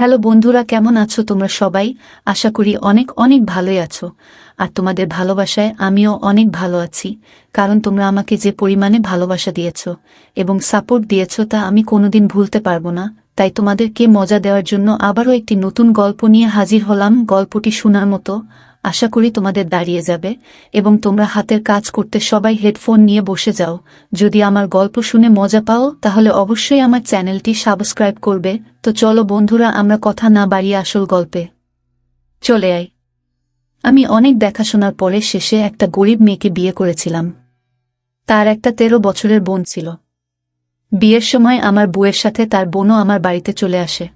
Hello বন্ধুরা, কেমন আছো তোমরা সবাই? আশা করি অনেক অনেক ভালোই আছো। আর তোমাদের ভালোবাসায় আমিও অনেক ভালো আছি, কারণ তোমরা আমাকে যে পরিমাণে ভালোবাসা দিয়েছো এবং সাপোর্ট দিয়েছো তা আমি কোনোদিন ভুলতে পারবো না। তাই তোমাদেরকে মজা দেওয়ার জন্য আবারও একটি নতুন গল্প নিয়ে হাজির হলাম। গল্পটি শোনার মতো, আশা করি তোমাদের দাঁড়িয়ে যাবে এবং তোমরা হাতের কাজ করতে সবাই হেডফোন নিয়ে বসে যাও। যদি আমার গল্প শুনে মজা পাও তাহলে অবশ্যই আমার চ্যানেলটি সাবস্ক্রাইব করবে। তো চলো বন্ধুরা, আমরা কথা না বাড়িয়ে আসল গল্পে চলে আই। আমি অনেক দেখাশোনার পরে শেষে একটা গরিব মেয়েকে বিয়ে করেছিলাম। তার একটা 13 বছরের বোন ছিল। বিয়ের সময় আমার বউয়ের সাথে তার বোনও আমার বাড়িতে চলে আসে,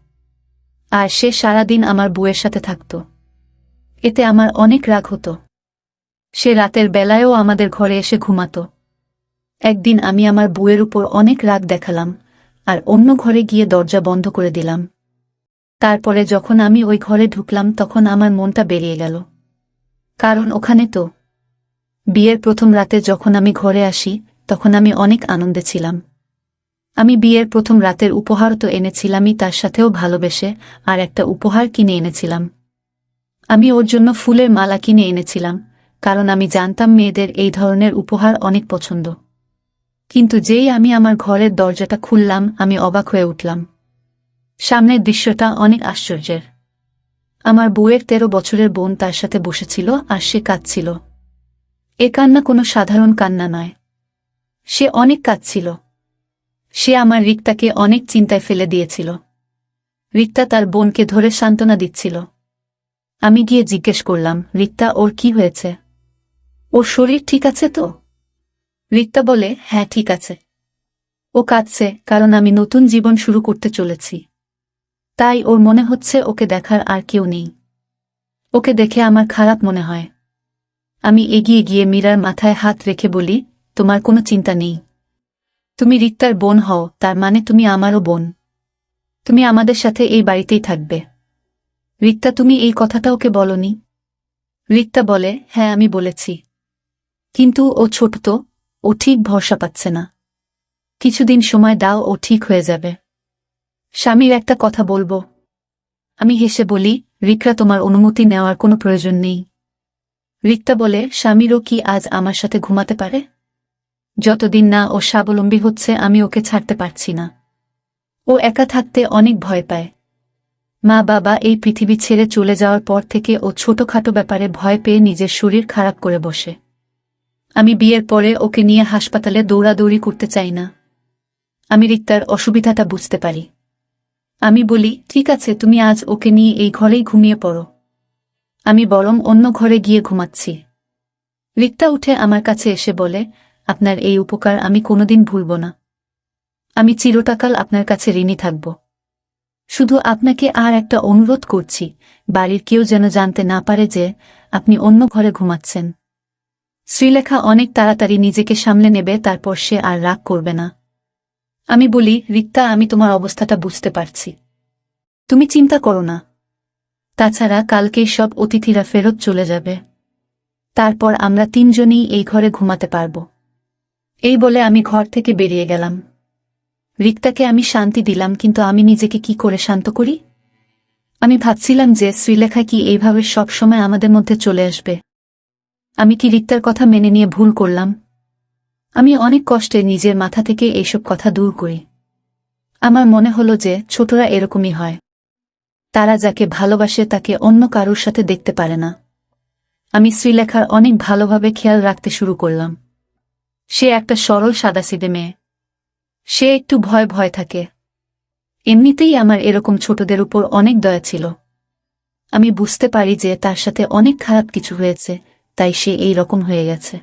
আর সে সারাদিন আমার বউয়ের সাথে থাকত। এতে আমার অনেক রাগ হতো। সে রাতের বেলায়ও আমাদের ঘরে এসে ঘুমাত। একদিন আমি আমার বউয়ের উপর অনেক রাগ দেখালাম আর অন্য ঘরে গিয়ে দরজা বন্ধ করে দিলাম। তারপরে যখন আমি ওই ঘরে ঢুকলাম তখন আমার মনটা বেরিয়ে গেল, কারণ ওখানে তো বিয়ের প্রথম রাতে যখন আমি ঘরে আসি তখন আমি অনেক আনন্দে ছিলাম। আমি বিয়ের প্রথম রাতের উপহার তো এনেছিলামই, তার সাথেও ভালোবেসে আর একটা উপহার কিনে এনেছিলাম। আমি ওর জন্য ফুলের মালা কিনে এনেছিলাম, কারণ আমি জানতাম মেয়েদের এই ধরনের উপহার অনেক পছন্দ। কিন্তু যেই আমি আমার ঘরের দরজাটা খুললাম আমি অবাক হয়ে উঠলাম। সামনের দৃশ্যটা অনেক আশ্চর্যের। আমার বউয়ের 13 বছরের বোন তার সাথে বসেছিল আর সে কাঁদছিল। এ কান্না কোনো সাধারণ কান্না নয়, সে অনেক কাঁদছিল। সে আমার রিক্তাকে অনেক চিন্তায় ফেলে দিয়েছিল। রিক্তা তার বোনকে ধরে সান্ত্বনা দিচ্ছিল। আমি গিয়ে জিজ্ঞেস করলাম, রিক্তা, ওর কি হয়েছে? ওর শরীর ঠিক আছে তো? রিক্তা বলে, হ্যাঁ ঠিক আছে। ও কাঁদছে কারণ আমি নতুন জীবন শুরু করতে চলেছি, তাই ওর মনে হচ্ছে ওকে দেখার আর কেউ নেই। ওকে দেখে আমার খারাপ মনে হয়। আমি এগিয়ে গিয়ে মীরার মাথায় হাত রেখে বলি, তোমার কোনো চিন্তা নেই। তুমি রিক্তার বোন হও, তার মানে তুমি আমারও বোন। তুমি আমাদের সাথে এই বাড়িতেই থাকবে। রিক্তা, তুমি এই কথাটা ওকে বলনি? রিক্তা বলে, হ্যাঁ আমি বলেছি, কিন্তু ও ছোট তো, ও ঠিক ভরসা পাচ্ছে না। কিছুদিন সময় দাও, ও ঠিক হয়ে যাবে। স্বামীর একটা কথা বলবো? আমি হেসে বলি, রিক্তা, তোমার অনুমতি নেওয়ার কোনো প্রয়োজন নেই। রিক্তা বলে, স্বামীরও কি আজ আমার সাথে ঘুমাতে পারে? যতদিন না ও স্বাবলম্বী হচ্ছে আমি ওকে ছাড়তে পারছি না। ও একা থাকতে অনেক ভয় পায়। মা বাবা এই পৃথিবী ছেড়ে চলে যাওয়ার পর থেকে ও ছোটখাটো ব্যাপারে ভয় পেয়ে নিজের শরীর খারাপ করে বসে। আমি বিয়ের পরে ওকে নিয়ে হাসপাতালে দৌড়াদৌড়ি করতে চাই না। আমি রিক্তার অসুবিধাটা বুঝতে পারি। আমি বলি, ঠিক আছে, তুমি আজ ওকে নিয়ে এই ঘরেই ঘুমিয়ে পড়ো। আমি বরং অন্য ঘরে গিয়ে ঘুমাচ্ছি। রিক্তা উঠে আমার কাছে এসে বলে, আপনার এই উপকার আমি কোনোদিন ভুলব না। আমি চিরকাল আপনার কাছে ঋণী থাকব। শুধু আপনাকে আর একটা অনুরোধ করছি, বাড়ির কেউ যেন জানতে না পারে যে আপনি অন্য ঘরে ঘুমাচ্ছেন। শ্রীলেখা অনেক তাড়াতাড়ি নিজেকে সামলে নেবে, তারপর সে আর রাগ করবে না। আমি বলি, রিক্তা, আমি তোমার অবস্থাটা বুঝতে পারছি, তুমি চিন্তা করো না। তাছাড়া কালকেই সব অতিথিরা ফেরত চলে যাবে, তারপর আমরা তিনজনই এই ঘরে ঘুমাতে পারব। এই বলে আমি ঘর থেকে বেরিয়ে গেলাম। রিক্তাকে আমি শান্তি দিলাম, কিন্তু আমি নিজেকে কি করে শান্ত করি? আমি ভাবছিলাম যে শ্রীলেখা কি এইভাবে সব সময় আমাদের মধ্যে চলে আসবে? আমি কি রিক্তার কথা মেনে নিয়ে ভুল করলাম? আমি অনেক কষ্টে নিজের মাথা থেকে এইসব কথা দূর করি। আমার মনে হলো যে ছোটরা এরকমই হয়, তারা যাকে ভালোবাসে তাকে অন্য কারোর সাথে দেখতে পারে না। আমি শ্রীলেখার অনেক ভালোভাবে খেয়াল রাখতে শুরু করলাম। সে একটা সরল সাদাসিধে মেয়ে। সে একটু ভয় ভয় থাকে। এমনিতেই আমার এরকম ছোটদের উপর অনেক দয়া ছিল। আমি বুঝতে পারি যে তার সাথে অনেক খারাপ কিছু হয়েছে, তাই সে এই রকম হয়ে গেছে।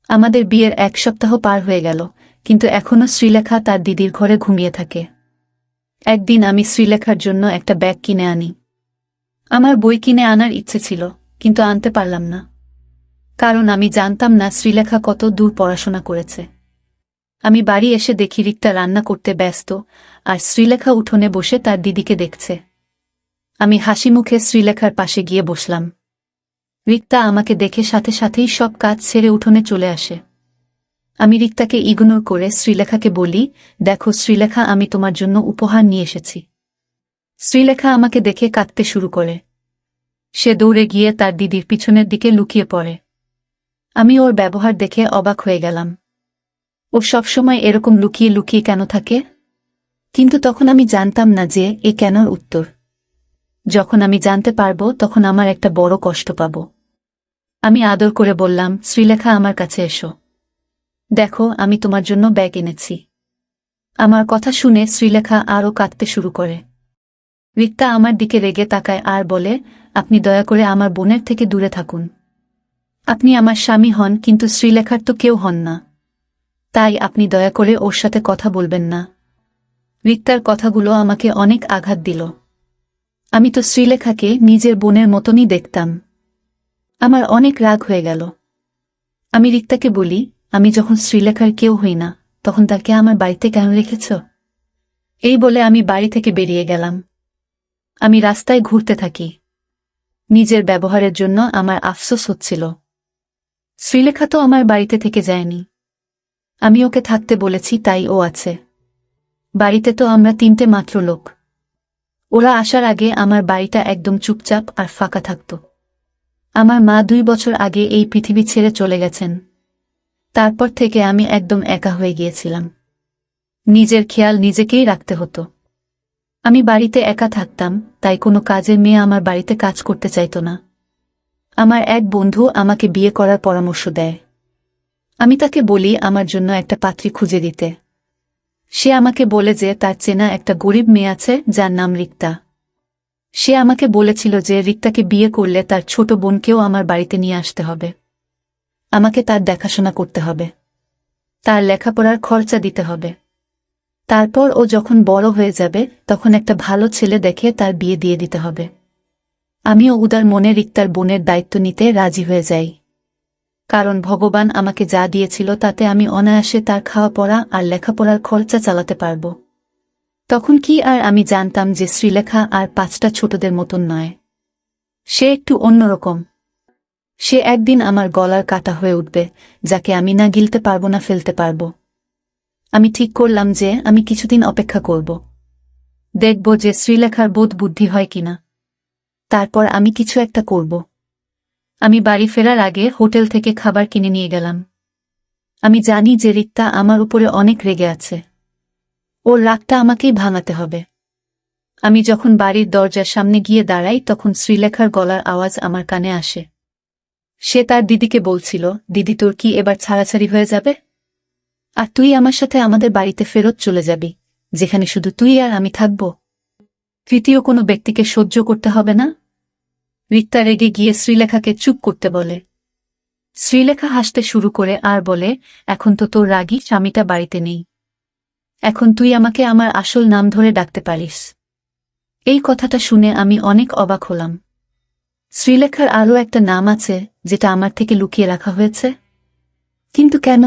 আমাদের বিয়ের 1 সপ্তাহ পার হয়ে গেল, কিন্তু এখনো শ্রীলেখা তার দিদির ঘরে ঘুমিয়ে থাকে। একদিন আমি শ্রীলেখার জন্য একটা ব্যাগ কিনে আনি। আমার বই কিনে আনার ইচ্ছে ছিল, কিন্তু আনতে পারলাম না, কারণ আমি জানতাম না শ্রীলেখা কত দূর পড়াশোনা করেছে। আমি বাড়ি এসে দেখি রিক্তা রান্না করতে ব্যস্ত, আর শ্রীলেখা উঠোনে বসে তার দিদিকে দেখছে। আমি হাসি মুখে শ্রীলেখার পাশে গিয়ে বসলাম। রিক্তা আমাকে দেখে সাথে সাথেই সব কাজ ছেড়ে উঠোনে চলে আসে। আমি রিক্তাকে ইগনোর করে শ্রীলেখাকে বলি, দেখো শ্রীলেখা, আমি তোমার জন্য উপহার নিয়ে এসেছি। শ্রীলেখা আমাকে দেখে কাঁদতে শুরু করে। সে দৌড়ে গিয়ে তার দিদির পিছনের দিকে লুকিয়ে পড়ে। আমি ওর ব্যবহার দেখে অবাক হয়ে গেলাম। ও সবসময় এরকম লুকিয়ে লুকিয়ে কেন থাকে? কিন্তু তখন আমি জানতাম না যে এ কেনর উত্তর। যখন আমি জানতে পারবো তখন আমার একটা বড় কষ্ট পাব। আমি আদর করে বললাম, শ্রীলেখা আমার কাছে এসো। দেখো, আমি তোমার জন্য ব্যাগ এনেছি। আমার কথা শুনে শ্রীলেখা আরও কাঁদতে শুরু করে। রিক্তা আমার দিকে রেগে তাকায় আর বলে, আপনি দয়া করে আমার বোনের থেকে দূরে থাকুন। আপনি আমার স্বামী হন, কিন্তু শ্রীলেখার তো কেউ হন না। তাই আপনি দয়া করে ওর সাথে কথা বলবেন না। রিক্তার কথাগুলো আমাকে অনেক আঘাত দিল। আমি তো শ্রীলেখাকে নিজের বোনের মতনই দেখতাম। আমার অনেক রাগ হয়ে গেল। আমি রিক্তাকে বলি, আমি যখন শ্রীলেখার কেউ হই না, তখন তাকে আমার বাড়িতে কেন রেখেছ? এই বলে আমি বাড়ি থেকে বেরিয়ে গেলাম। আমি রাস্তায় ঘুরতে থাকি। নিজের ব্যবহারের জন্য আমার আফসোস হচ্ছিল। শ্রীলেখা তো আমার বাড়িতে থেকে যায়নি। আমি ওকে থাকতে বলেছি, তাই ও আছে। বাড়িতে তো আমরা তিনটে মাত্র লোক। ওরা আসার আগে আমার বাড়িটা একদম চুপচাপ আর ফাঁকা থাকত। আমার মা 2 বছর আগে এই পৃথিবী ছেড়ে চলে গেছেন। তারপর থেকে আমি একদম একা হয়ে গিয়েছিলাম। নিজের খেয়াল নিজেকেই রাখতে হতো। আমি বাড়িতে একা থাকতাম, তাই কোনো কাজের মেয়ে আমার বাড়িতে কাজ করতে চাইত না। আমার এক বন্ধু আমাকে বিয়ে করার পরামর্শ দেয়। আমি তাকে বলি আমার জন্য একটা পাত্রী খুঁজে দিতে। সে আমাকে বলে যে তার চেনা একটা গরিব মেয়ে আছে যার নাম রিক্তা। সে আমাকে বলেছিল যে রিক্তাকে বিয়ে করলে তার ছোট বোনকেও আমার বাড়িতে নিয়ে আসতে হবে। আমাকে তার দেখাশোনা করতে হবে। তার লেখাপড়ার খরচা দিতে হবে। তারপর ও যখন বড় হয়ে যাবে তখন একটা ভালো ছেলে দেখে তার বিয়ে দিয়ে দিতে হবে। আমিও উদার মনে রিক্তার বোনের দায়িত্ব নিতে রাজি হয়ে যাই। কারণ ভগবান আমাকে যা দিয়েছিল তাতে আমি অনায়াসে তার খাওয়া পড়া আর লেখাপড়ার খরচা চালাতে পারব। তখন কি আর আমি জানতাম যে শ্রীলেখা আর 5টা ছোটদের মতন নয়। সে একটু অন্যরকম। সে একদিন আমার গলার কাটা হয়ে উঠবে, যাকে আমি না গিলতে পারবো না ফেলতে পারবো। আমি ঠিক করলাম যে আমি কিছুদিন অপেক্ষা করব। দেখব যে শ্রীলেখার বোধ বুদ্ধি হয় কিনা। তারপর আমি কিছু একটা করব। আমি বাড়ি ফেরার আগে হোটেল থেকে খাবার কিনে নিয়ে গেলাম। আমি জানি যে রিক্তা আমার উপরে অনেক রেগে আছে। ওর রাগটা আমাকেই ভাঙাতে হবে। আমি যখন বাড়ির দরজার সামনে গিয়ে দাঁড়াই তখন শ্রীলেখার গলার আওয়াজ আমার কানে আসে। সে তার দিদিকে বলছিল, দিদি তোর কি এবার ছাড়াছাড়ি হয়ে যাবে? আর তুই আমার সাথে আমাদের বাড়িতে ফেরত চলে যাবি, যেখানে শুধু তুই আর আমি থাকব। তৃতীয় কোনো ব্যক্তিকে সহ্য করতে হবে না। রিক্তা রেগে গিয়ে শ্রীলেখাকে চুপ করতে বলে। শ্রীলেখা হাসতে শুরু করে আর বলে, এখন তো তোর রাগী স্বামীটা বাড়িতে নেই। এখন তুই আমাকে আমার আসল নাম ধরে ডাকতে পারিস। এই কথাটা শুনে আমি অনেক অবাক হলাম। শ্রীলেখার আরও একটা নাম আছে যেটা আমার থেকে লুকিয়ে রাখা হয়েছে। কিন্তু কেন?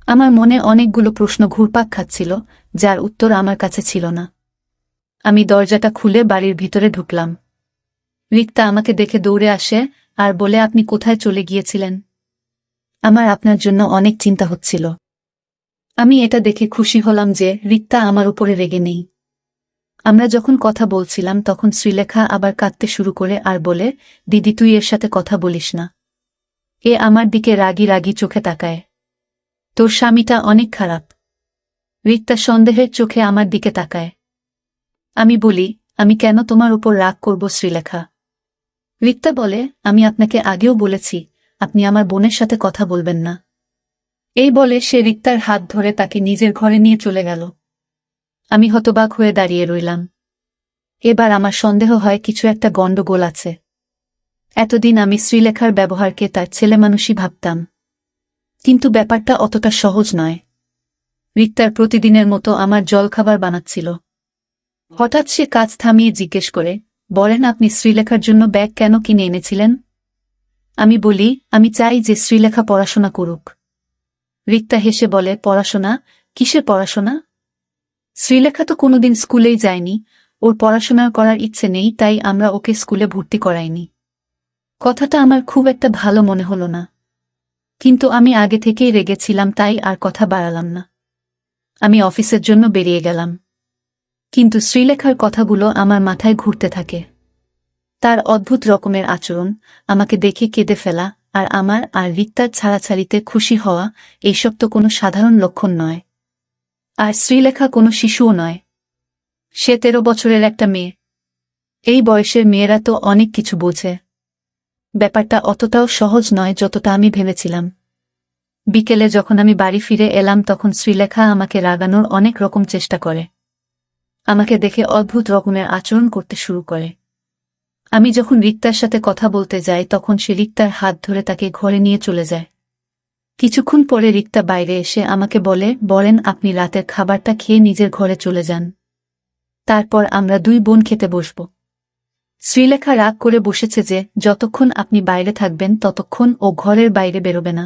আমার মনে অনেকগুলো প্রশ্ন ঘুরপাক খাচ্ছিল, যার উত্তর আমার কাছে ছিল না। আমি দরজাটা খুলে বাড়ির ভিতরে ঢুকলাম। রিক্তা আমাকে দেখে দৌড়ে আসে আর বলে, আপনি কোথায় চলে গিয়েছিলেন? আমার আপনার জন্য অনেক চিন্তা হচ্ছিল। আমি এটা দেখে খুশি হলাম যে রিক্তা আমার উপরে রেগে নেই। আমরা যখন কথা বলছিলাম তখন শ্রীলেখা আবার কাঁদতে শুরু করে আর বলে, দিদি তুই এর সাথে কথা বলিস না। এ আমার দিকে রাগি রাগি চোখে তাকায়। তোর স্বামীটা অনেক খারাপ। রিক্তা সন্দেহের চোখে আমার দিকে তাকায়। আমি বলি, আমি কেন তোমার উপর রাগ করব শ্রীলেখা? রিক্তা বলে, আমি আপনাকে আগেও বলেছি আপনি আমার বোনের সাথে কথা বলবেন না। এই বলে সে রিক্তার হাত ধরে তাকে নিজের ঘরে নিয়ে চলে গেল। আমি হতবাক হয়ে দাঁড়িয়ে রইলাম। এবার আমার সন্দেহ হয় কিছু একটা গণ্ডগোল আছে। এতদিন আমি শ্রীলেখার ব্যবহারকে তার ছেলেমানুষই ভাবতাম। কিন্তু ব্যাপারটা অতটা সহজ নয়। রিক্তার প্রতিদিনের মতো আমার জলখাবার বানাচ্ছিল। হঠাৎ সে কাজ থামিয়ে জিজ্ঞেস করে, বলেন আপনি শ্রীলেখার জন্য ব্যাগ কেন কিনে এনেছিলেন? আমি বলি, আমি চাই যে শ্রীলেখা পড়াশোনা করুক। রিক্তা হেসে বলে, পড়াশোনা? কিসের পড়াশোনা? শ্রীলেখা তো কোনোদিন স্কুলেই যায়নি, ওর পড়াশোনা করার ইচ্ছে নেই, তাই আমরা ওকে স্কুলে ভর্তি করাইনি। কথাটা আমার খুব একটা ভালো মনে হলো না। কিন্তু আমি আগে থেকেই রেগেছিলাম, তাই আর কথা বাড়ালাম না। আমি অফিসের জন্য বেরিয়ে গেলাম। কিন্তু শ্রীলেখার কথাগুলো আমার মাথায় ঘুরতে থাকে। তার অদ্ভুত রকমের আচরণ, আমাকে দেখে কেঁদে ফেলা, আর আমার আর রিক্তার ছাড়াছাড়িতে খুশি হওয়া, এইসব তো কোনো সাধারণ লক্ষণ নয়। আর শ্রীলেখা কোনো শিশুও নয়। সে 13 বছরের একটা মেয়ে। এই বয়সের মেয়েরা তো অনেক কিছু বোঝে। ব্যাপারটা অতটাও সহজ নয় যতটা আমি ভেবেছিলাম। বিকেলে যখন আমি বাড়ি ফিরে এলাম তখন শ্রীলেখা আমাকে রাগানোর অনেক রকম চেষ্টা করে। আমাকে দেখে অদ্ভুত রকমের আচরণ করতে শুরু করে। আমি যখন রিক্তার সাথে কথা বলতে যাই তখন সে রিক্তার হাত ধরে তাকে ঘরে নিয়ে চলে যায়। কিছুক্ষণ পরে রিক্তা বাইরে এসে আমাকে বলেন আপনি রাতের খাবারটা খেয়ে নিজের ঘরে চলে যান। তারপর আমরা 2 বোন খেতে বসব। শ্রীলেখা রাগ করে বসেছে যে যতক্ষণ আপনি বাইরে থাকবেন ততক্ষণ ও ঘরের বাইরে বেরোবে না।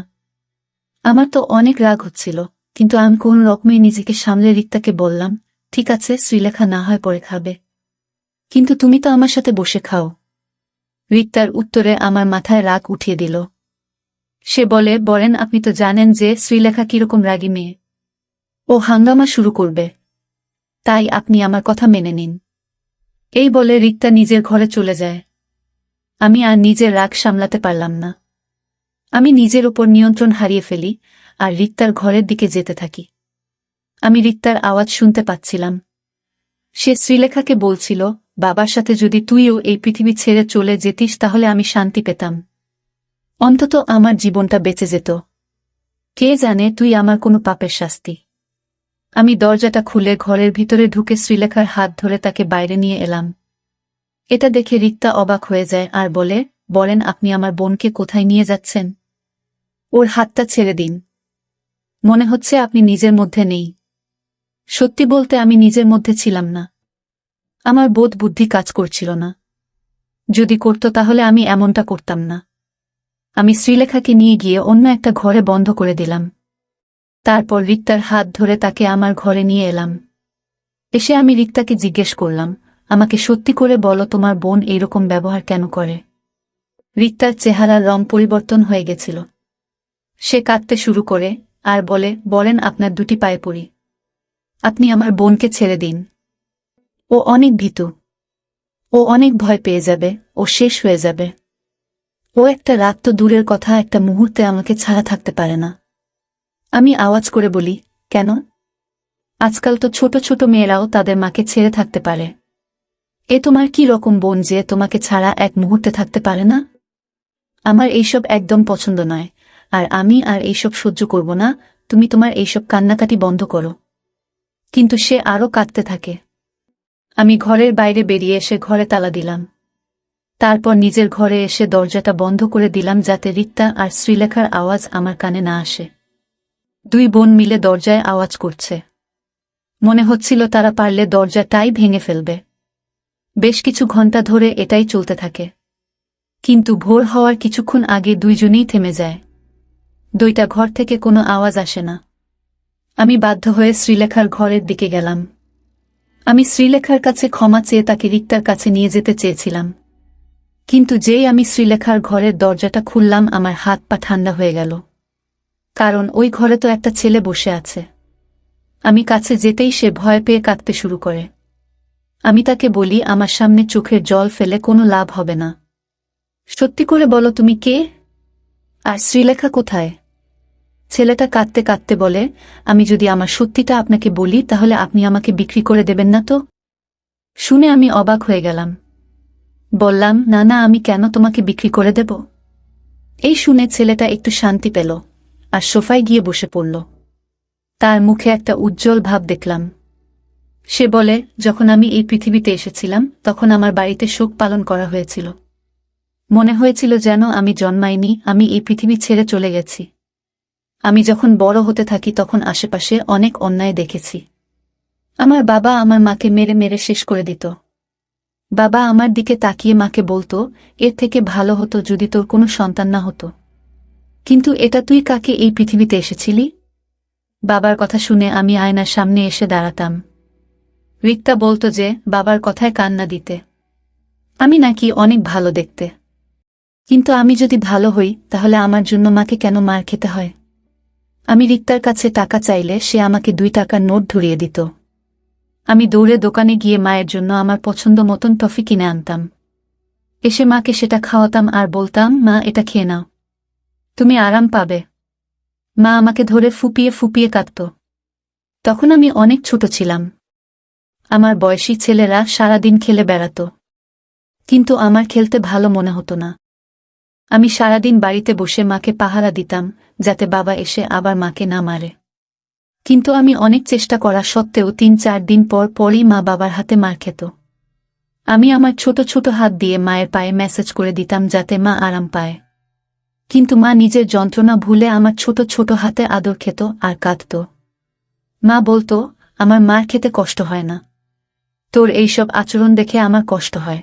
আমার তো অনেক রাগ হচ্ছিল, কিন্তু আমি কোন রকমে নিজেকে সামলে রিক্তাকে বললাম, ঠিক আছে শ্রীলেখা না হয় পরে খাবে, কিন্তু তুমি তো আমার সাথে বসে খাও। রিক্তার উত্তরে আমার মাথায় রাগ উঠিয়ে দিল। সে বলেন আপনি তো জানেন যে শ্রীলেখা কিরকম রাগী মেয়ে। ও হাঙ্গামা শুরু করবে, তাই আপনি আমার কথা মেনে নিন। এই বলে রিক্তা নিজের ঘরে চলে যায়। আমি আর নিজের রাগ সামলাতে পারলাম না। আমি নিজের ওপর নিয়ন্ত্রণ হারিয়ে ফেলি আর রিক্তার ঘরের দিকে যেতে থাকি। আমি রিক্তার আওয়াজ শুনতে পাচ্ছিলাম। সে শ্রীলেখাকে বলছিল, বাবার সাথে যদি তুইও এই পৃথিবী ছেড়ে চলে যেতিস তাহলে আমি শান্তি পেতাম। অন্তত আমার জীবনটা বেঁচে যেত। কে জানে তুই আমার কোনো পাপের শাস্তি। আমি দরজাটা খুলে ঘরের ভিতরে ঢুকে শ্রীলেখার হাত ধরে তাকে বাইরে নিয়ে এলাম। এটা দেখে রিক্তা অবাক হয়ে যায় আর বলেন আপনি আমার বোনকে কোথায় নিয়ে যাচ্ছেন? ওর হাতটা ছেড়ে দিন। মনে হচ্ছে আপনি নিজের মধ্যে নেই। সত্যি বলতে আমি নিজের মধ্যে ছিলাম না। আমার বোধ বুদ্ধি কাজ করছিল না। যদি করত তাহলে আমি এমনটা করতাম না। আমি শ্রীলেখাকে নিয়ে গিয়ে অন্য একটা ঘরে বন্ধ করে দিলাম। তারপর রিক্তার হাত ধরে তাকে আমার ঘরে নিয়ে এলাম। এসে আমি রিক্তাকে জিজ্ঞেস করলাম, আমাকে সত্যি করে বলো তোমার বোন এইরকম ব্যবহার কেন করে? রিক্তার চেহারার রং পরিবর্তন হয়ে গেছিল। সে কাঁদতে শুরু করে আর বলেন আপনার 2টি পায়ে পড়ি, আপনি আমার বোনকে ছেড়ে দিন। ও অনেক ভীতু। ও অনেক ভয় পেয়ে যাবে, ও শেষ হয়ে যাবে। ও একটা রাত তো দূরের কথা, একটা মুহূর্তে আমাকে ছাড়া থাকতে পারে না। আমি আওয়াজ করে বলি, কেন? আজকাল তো ছোট ছোট মেয়েরাও তাদের মাকে ছেড়ে থাকতে পারে। এ তোমার কি রকম বোন যে তোমাকে ছাড়া এক মুহূর্তে থাকতে পারে না? আমার এইসব একদম পছন্দ নয়, আর আমি আর এইসব সহ্য করব না। তুমি তোমার এইসব কান্নাকাটি বন্ধ করো। কিন্তু সে আরও কাঁদতে থাকে। আমি ঘরের বাইরে বেরিয়ে এসে ঘরে তালা দিলাম। তারপর নিজের ঘরে এসে দরজাটা বন্ধ করে দিলাম যাতে রিক্তা আর শ্রীলেখার আওয়াজ আমার কানে না আসে। 2 বোন মিলে দরজায় আওয়াজ করছে। মনে হচ্ছিল তারা পারলে দরজাটাই ভেঙে ফেলবে। বেশ কিছু ঘন্টা ধরে এটাই চলতে থাকে। কিন্তু ভোর হওয়ার কিছুক্ষণ আগে 2 জনেই থেমে যায়। 2টা ঘর থেকে কোনো আওয়াজ আসে না। আমি বাধ্য হয়ে শ্রীলেখার ঘরের দিকে গেলাম। আমি শ্রীলেখার কাছে ক্ষমা চেয়ে তাকে রিক্তার কাছে নিয়ে যেতে চেয়েছিলাম। কিন্তু যেই আমি শ্রীলেখার ঘরের দরজাটা খুললাম আমার হাত পা ঠান্ডা হয়ে গেল। কারণ ওই ঘরে তো একটা ছেলে বসে আছে। আমি কাছে যেতেই সে ভয় পেয়ে কাঁদতে শুরু করে। আমি তাকে বলি আমার সামনে চোখের জল ফেলে কোনো লাভ হবে না। সত্যি করে বলো তুমি কে? আর শ্রীলেখা কোথায়? ছেলেটা কাঁদতে কাঁদতে বলে, আমি যদি আমার সত্যিটা আপনাকে বলি তাহলে আপনি আমাকে বিক্রি করে দেবেন না তো? শুনে আমি অবাক হয়ে গেলাম। বললাম, না না, আমি কেন তোমাকে বিক্রি করে দেব? এই শুনে ছেলেটা একটু শান্তি পেল আর সোফায় গিয়ে বসে পড়ল। তার মুখে একটা উজ্জ্বল ভাব দেখলাম। সে বলে, যখন আমি এই পৃথিবীতে এসেছিলাম তখন আমার বাড়িতে শোক পালন করা হয়েছিল। মনে হয়েছিল যেন আমি জন্মাইনি, আমি এই পৃথিবী ছেড়ে চলে গেছি। আমি যখন বড় হতে থাকি তখন আশেপাশে অনেক অন্যায় দেখেছি। আমার বাবা আমার মাকে মেরে মেরে শেষ করে দিত। বাবা আমার দিকে তাকিয়ে মাকে বলতো, এর থেকে ভালো হতো যদি তোর কোনো সন্তান না হতো। কিন্তু এটা তুই কাকে এই পৃথিবীতে এসেছিলি? বাবার কথা শুনে আমি আয়নার সামনে এসে দাঁড়াতাম। রিক্তা বলতো যে বাবার কথায় কান না দিতে। আমি নাকি অনেক ভালো দেখতে। কিন্তু আমি যদি ভালো হই তাহলে আমার জন্য মাকে কেন মার খেতে হয়? আমি রিক্তার কাছে টাকা চাইলে সে আমাকে 2 টাকার নোট ধরিয়ে দিত। আমি দৌড়ে দোকানে গিয়ে মায়ের জন্য আমার পছন্দ মতন টফি কিনে আনতাম। এসে মাকে সেটা খাওয়াতাম আর বলতাম, মা এটা খেয়ে নাও, তুমি আরাম পাবে। মা আমাকে ধরে ফুপিয়ে ফুপিয়ে কাঁদত। তখন আমি অনেক ছোট ছিলাম। আমার বয়সী ছেলেরা সারাদিন খেলে বেড়াত, কিন্তু আমার খেলতে ভালো মনে হতো না। আমি সারাদিন বাড়িতে বসে মাকে পাহারা দিতাম, যাতে বাবা এসে আবার মাকে না মারে। কিন্তু আমি অনেক চেষ্টা করা সত্ত্বেও ৩-৪ দিন পর পরই মা বাবার হাতে মার খেত। আমি আমার ছোট ছোট হাত দিয়ে মায়ের পায়ে ম্যাসাজ করে দিতাম যাতে মা আরাম পায়। কিন্তু মা নিজের যন্ত্রণা ভুলে আমার ছোট ছোট হাতে আদর খেত আর কাঁদত। মা বলতো, আমার মার খেতে কষ্ট হয় না, তোর এইসব আচরণ দেখে আমার কষ্ট হয়।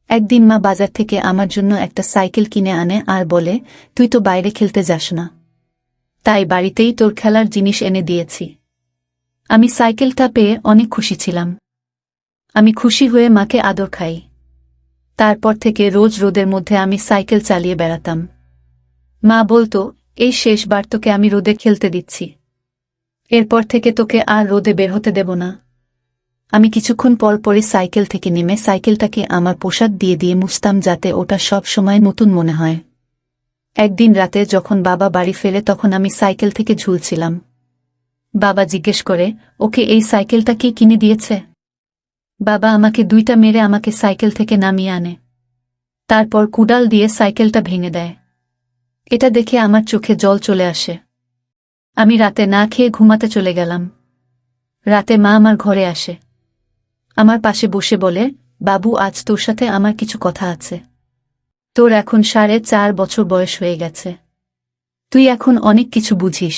একদিন মা বাজার থেকে আমার জন্য একটা সাইকেল কিনে আনে আর বলে, তুই তো বাইরে খেলতে যাস না, তাই বাড়িতেই তোর খেলার জিনিস এনে দিয়েছি। আমি সাইকেলটা পেয়ে অনেক খুশি ছিলাম। আমি খুশি হয়ে মাকে আদর খাই। তারপর থেকে রোজ রোদের মধ্যে আমি সাইকেল চালিয়ে বেড়াতাম। মা বলতো, এই শেষবার তোকে আমি রোদে খেলতে দিচ্ছি, এরপর থেকে তোকে আর রোদে বের হতে দেব না। আমি কিছুক্ষণ পর পরই সাইকেল থেকে নেমে সাইকেলটাকে আমার পোশাক দিয়ে দিয়ে মুছতাম যাতে ওটা সব সময় নতুন মনে হয়। একদিন রাতে যখন বাবা বাড়ি ফেরে তখন আমি সাইকেল থেকে ঝুলছিলাম। বাবা জিজ্ঞেস করে, ওকে এই সাইকেলটা কে কিনে দিয়েছে? বাবা আমাকে 2টা মেরে আমাকে সাইকেল থেকে নামিয়ে আনে। তারপর কুড়াল দিয়ে সাইকেলটা ভেঙে দেয়। এটা দেখে আমার চোখে জল চলে আসে। আমি রাতে না খেয়ে ঘুমাতে চলে গেলাম। রাতে মা আমার ঘরে আসে, আমার পাশে বসে বলে, বাবু, আজ তোর সাথে আমার কিছু কথা আছে। তোর এখন 4.5 বছর বয়স হয়ে গেছে, তুই এখন অনেক কিছু বুঝিস।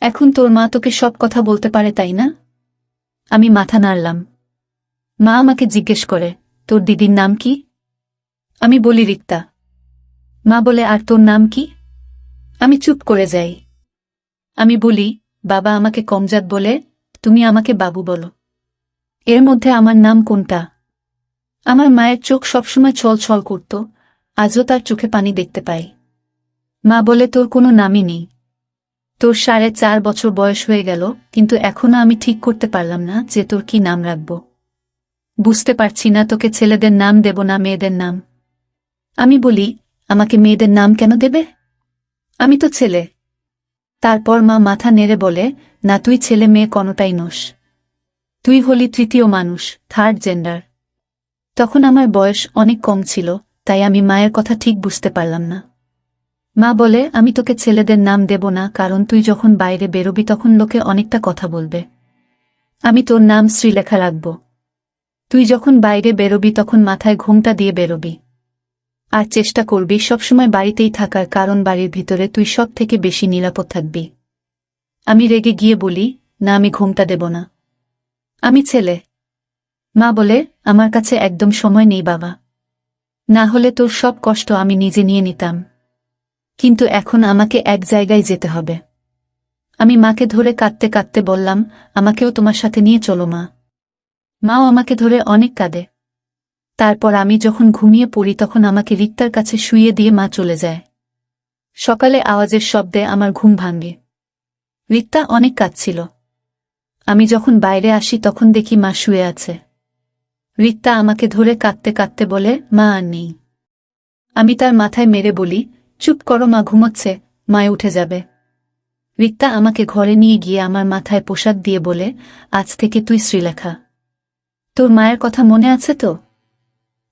এখন তোর মা তোকে সব কথা বলতে পারে, তাই না? আমি মাথা নাড়লাম। মা আমাকে জিজ্ঞেস করে, তোর দিদির নাম কি? আমি বলি, রিক্তা। মা বলে, আর তোর নাম কি? আমি চুপ করে যাই। আমি বলি, বাবা আমাকে কমজাত বলে, তুমি আমাকে বাবু বলো। এর মধ্যে আমার নাম কোনটা? আমার মায়ের চোখ সবসময় ছল ছল করত, আজও তার চোখে পানি দেখতে পাই। মা বলে, তোর কোনো নামই নেই। তোর 4.5 বছর বয়স হয়ে গেল, কিন্তু এখনো আমি ঠিক করতে পারলাম না যে তোর কি নাম রাখব। বুঝতে পারছি না তোকে ছেলেদের নাম দেব না মেয়েদের নাম। আমি বলি, আমাকে মেয়েদের নাম কেন দেবে? আমি তো ছেলে। তারপর মা মাথা নেড়ে বলে, না, তুই ছেলে মেয়ে কোনোটাই নোস। তুই হলি তৃতীয় মানুষ, থার্ড জেন্ডার। তখন আমার বয়স অনেক কম ছিল, তাই আমি মায়ের কথা ঠিক বুঝতে পারলাম না। মা বলে, আমি তোকে ছেলেদের নাম দেব না, কারণ তুই যখন বাইরে বেরোবি তখন লোকে অনেকটা কথা বলবে। আমি তোর নাম শ্রীলেখা রাখব। তুই যখন বাইরে বেরোবি তখন মাথায় ঘোমটা দিয়ে বেরোবি, আর চেষ্টা করবি সবসময় বাড়িতেই থাকার, কারণ বাড়ির ভিতরে তুই সব থেকে বেশি নিরাপদ থাকবি। আমি রেগে গিয়ে বলি, না, আমি ঘোমটা দেব না, আমি ছেলে। মা বলে, আমার কাছে একদম সময় নেই বাবা, না হলে তোর সব কষ্ট আমি নিজে নিয়ে নিতাম, কিন্তু এখন আমাকে এক জায়গায় যেতে হবে। আমি মাকে ধরে কাঁদতে কাঁদতে বললাম, আমাকেও তোমার সাথে নিয়ে চলো মা। মাও আমাকে ধরে অনেক কাঁদে। তারপর আমি যখন ঘুমিয়ে পড়ি তখন আমাকে রিক্তার কাছে শুইয়ে দিয়ে মা চলে যায়। সকালে আওয়াজের শব্দে আমার ঘুম ভাঙে। রিক্তা অনেক কাঁদছিল। আমি যখন বাইরে আসি তখন দেখি মা শুয়ে আছে। রিক্তা আমাকে ধরে কাঁদতে কাঁদতে বলে, মা আর নেই। আমি তার মাথায় মেরে বলি, চুপ করো, মা ঘুমোচ্ছে, মায় উঠে যাবে। রিক্তা আমাকে ঘরে নিয়ে গিয়ে আমার মাথায় পোশাক দিয়ে বলে, আজ থেকে তুই শ্রীলেখা। তোর মায়ের কথা মনে আছে তো?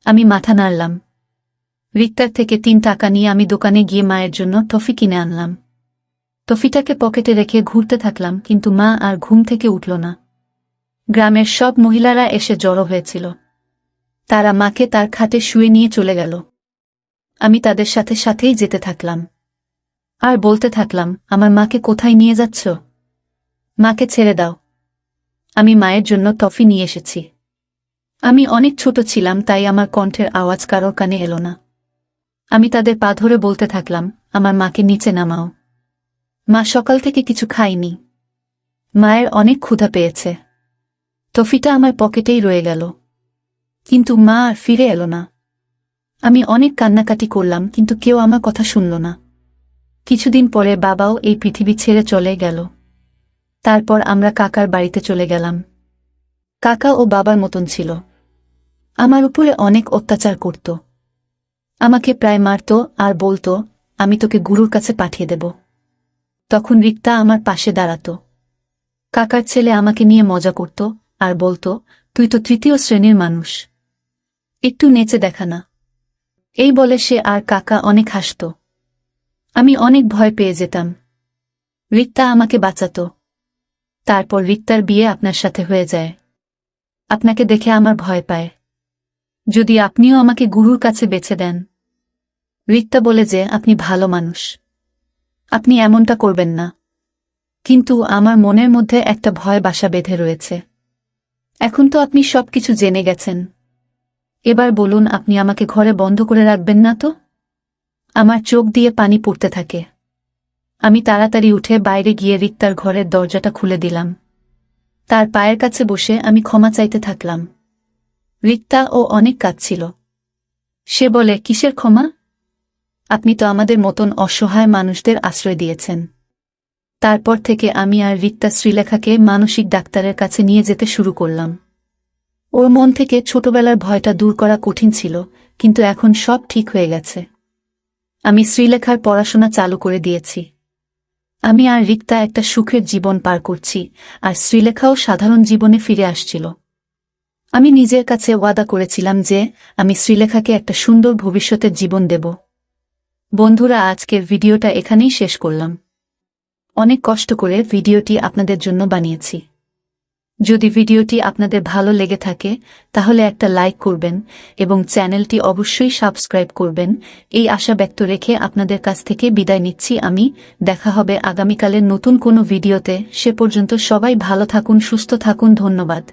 আমি মাথা নাড়লাম। রিক্তার থেকে 3 টাকা নিয়ে আমি দোকানে গিয়ে মায়ের জন্য টফি কিনে আনলাম। টফিটাকে পকেটে রেখে ঘুরতে থাকলাম, কিন্তু মা আর ঘুম থেকে উঠল না। গ্রামের সব মহিলারা এসে জড়ো হয়েছিল। তারা মাকে তার খাটে শুয়ে নিয়ে চলে গেল। আমি তাদের সাথে সাথেই যেতে থাকলাম আর বলতে থাকলাম, আমার মাকে কোথায় নিয়ে যাচ্ছ? মাকে ছেড়ে দাও। আমি মায়ের জন্য টফি নিয়ে এসেছি। আমি অনেক ছোট ছিলাম, তাই আমার কণ্ঠের আওয়াজ কারোর কানে এলো না। আমি তাদের পা ধরে বলতে থাকলাম, আমার মাকে নিচে নামাও। মা সকাল থেকে কিছু খায়নি। মায়ের অনেক ক্ষুধা পেয়েছে। টফিটা আমার পকেটেই রয়ে গেল, কিন্তু মা আর ফিরে এলো না। আমি অনেক কান্নাকাটি করলাম, কিন্তু কেউ আমার কথা শুনল না। কিছুদিন পরে বাবাও এই পৃথিবী ছেড়ে চলে গেল। তারপর আমরা কাকার বাড়িতে চলে গেলাম। কাকা ও বাবার মতন ছিল। আমার উপরে অনেক অত্যাচার করত। আমাকে প্রায় মারত আর বলতো, আমি তোকে গুরুর কাছে পাঠিয়ে দেব। তখন রিক্তা আমার পাশে দাঁড়াত। কাকার ছেলে আমাকে নিয়ে মজা করত আর বলতো, তুই তো তৃতীয় শ্রেণীর মানুষ, একটু নেচে দেখা না। এই বলে সে আর কাকা অনেক হাসত। আমি অনেক ভয় পেয়ে যেতাম। রিক্তা আমাকে বাঁচাত। তারপর রিক্তার বিয়ে আপনার সাথে হয়ে যায়। আপনাকে দেখে আমার ভয় পায়। যদি আপনিও আমাকে গুরুর কাছে বেছে দেন। রিক্তা বলে যে আপনি ভালো মানুষ, আপনি এমনটা করবেন না। কিন্তু আমার মনের মধ্যে একটা ভয় বাসা বেঁধে রয়েছে। এখন তো আপনি সবকিছু জেনে গেছেন। এবার বলুন, আপনি আমাকে ঘরে বন্ধ করে রাখবেন না তো? আমার চোখ দিয়ে পানি পড়তে থাকে। আমি তাড়াতাড়ি উঠে বাইরে গিয়ে রিক্তার ঘরের দরজাটা খুলে দিলাম। তার পায়ের কাছে বসে আমি ক্ষমা চাইতে থাকলাম। রিক্তা ও অনেক কাঁদছিল। সে বলে, কিসের ক্ষমা? আপনি তো আমাদের মতন অসহায় মানুষদের আশ্রয় দিয়েছেন। তারপর থেকে আমি আর রিক্তা শ্রীলেখাকে মানসিক ডাক্তারের কাছে নিয়ে যেতে শুরু করলাম। ওর মন থেকে ছোটবেলার ভয়টা দূর করা কঠিন ছিল, কিন্তু এখন সব ঠিক হয়ে গেছে। আমি শ্রীলেখার পড়াশোনা চালু করে দিয়েছি। আমি আর রিক্তা একটা সুখের জীবন পার করছি, আর শ্রীলেখাও সাধারণ জীবনে ফিরে আসছিল। আমি নিজের কাছে ওয়াদা করেছিলাম যে আমি শ্রীলেখাকে একটা সুন্দর ভবিষ্যতের জীবন দেব। বন্ধুরা, আজকের ভিডিওটা এখানেই শেষ করলাম। অনেক কষ্ট করে ভিডিওটি আপনাদের জন্য বানিয়েছি। যদি ভিডিওটি আপনাদের ভালো লেগে থাকে তাহলে একটা লাইক করবেন এবং চ্যানেলটি অবশ্যই সাবস্ক্রাইব করবেন। এই আশা ব্যক্ত রেখে আপনাদের কাছ থেকে বিদায় নিচ্ছি আমি। দেখা হবে আগামীকালের নতুন কোনো ভিডিওতে। সে পর্যন্ত সবাই ভালো থাকুন, সুস্থ থাকুন। ধন্যবাদ।